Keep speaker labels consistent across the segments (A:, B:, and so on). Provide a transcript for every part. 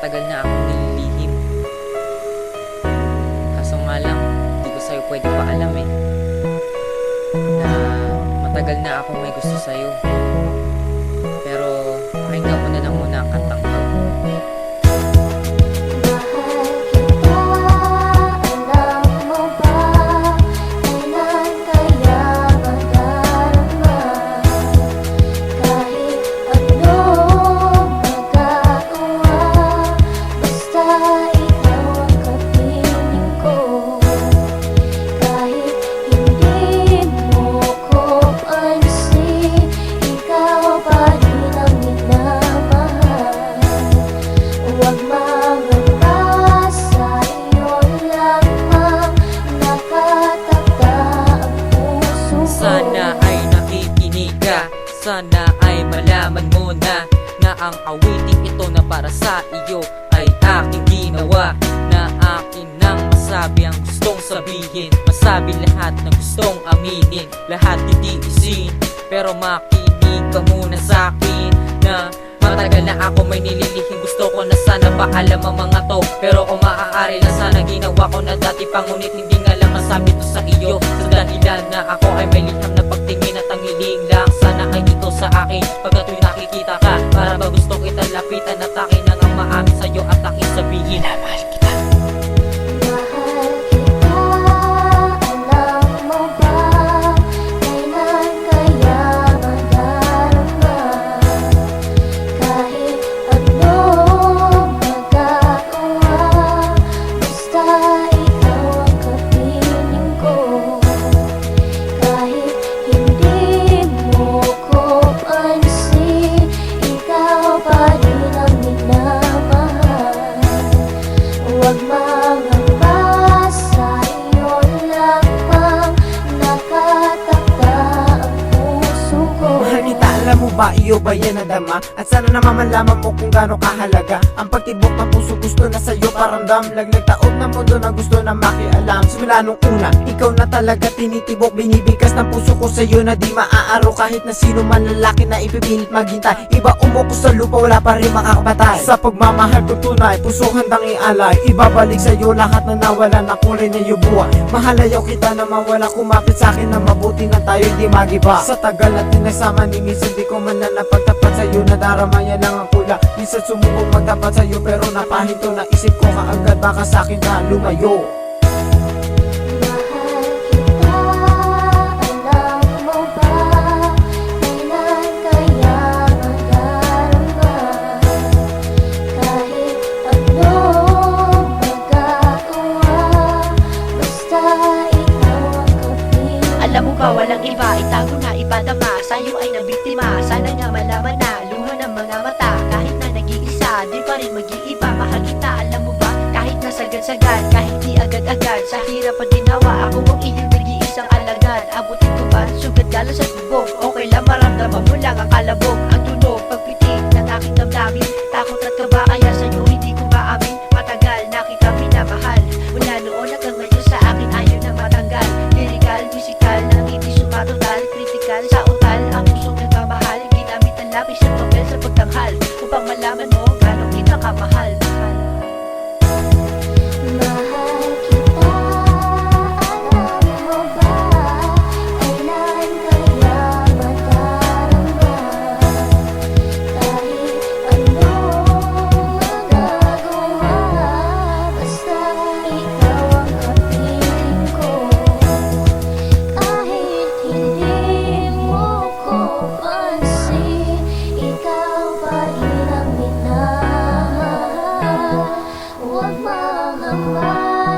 A: matagal na akong nililihim. Kaso nga lang, hindi ko sa'yo pwede paalam na matagal na akong may gusto sa'yo. Pero pakinggan mo na lang muna ang kantang to. Sana ay nakikinig ka, sana ay malaman mo na ang awiting ito na para sa iyo ay aking ginawa. Na akin nang masabi ang gustong sabihin, masabi lahat ng gustong aminin, lahat titiisin. Pero makinig ka muna sa'kin na matagal na ako may nililihim. Gusto ko na sana paalam ang mga to, pero kung maaari na sana ginawa ko na dati pa. Ngunit hindi nga lang masabi to sa iyo, sa dahilan na ako ay may liham na pagtingin at ang hiling lang sana ay ito sa akin. Pagkat tuwing nakikita ka, para ba gusto kita lapitan at akin na nga maamin sa'yo at aking sabihin na mahal kita.
B: Alam mo ba, iyo ba yan nadama? At sana naman malaman mo kung gaano kahalaga ang pagtibok ng puso, gusto na sa'yo paramdam. Laglag taob ng mundo na gusto na makialam. Simula nung una, ikaw na talaga tinitibok. Binibigas ng puso ko sa'yo na di maaaro. Kahit na sino man lalaki na ipipilit maghintay. Iba umoko sa lupa, wala pa rin makakapatay. Sa pagmamahal ko tunay, puso handang ialay. Ibabalik sa'yo lahat na nawala na kulay na yung buhay. Mahalayaw kita na mawala, kumapit sa'kin na mabuti na tayo di magiba. Sa tagal natin nagsama ni minsan di ko man na napagtapat sa'yo, nadarama yan lang ang kulang. Minsan sumubok magtapat sa'yo pero napahinto na isip ko kaagad baka sa'kin ka lumayo.
C: Alam mo ba walang iba, itago na ipadama. Sa'yo ay nabiktima, sana nga malaman na luha ng mga mata. Kahit na nag-iisa, di pa rin mag-iiba. Mahal kita, alam mo ba, kahit na sagad-sagad, kahit di agad-agad. Sa hirap pa din hawa, ako ang iyong nag-iisang alagad. Abutin ko ba, sugat gala sa tubog. Okay lang maramdaman mo lang ang kalabog, ang tunog, pagpitik ng aking damdamin. Takot at kaba, kaya sa'yo hindi ko maamin. Matagal na kita minamahal, mula noon hanggang ngayon sa akin ayaw na matanggal. Lyrical, musical, nang hindi sumatotal, critical sa utal, ang pusong nagmamahal. Ginamit ang lapis at papel sa pagtanghal, upang malaman mo gano'ng kita kamahal.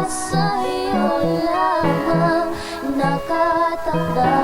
D: Sa'yo lamang nakatakda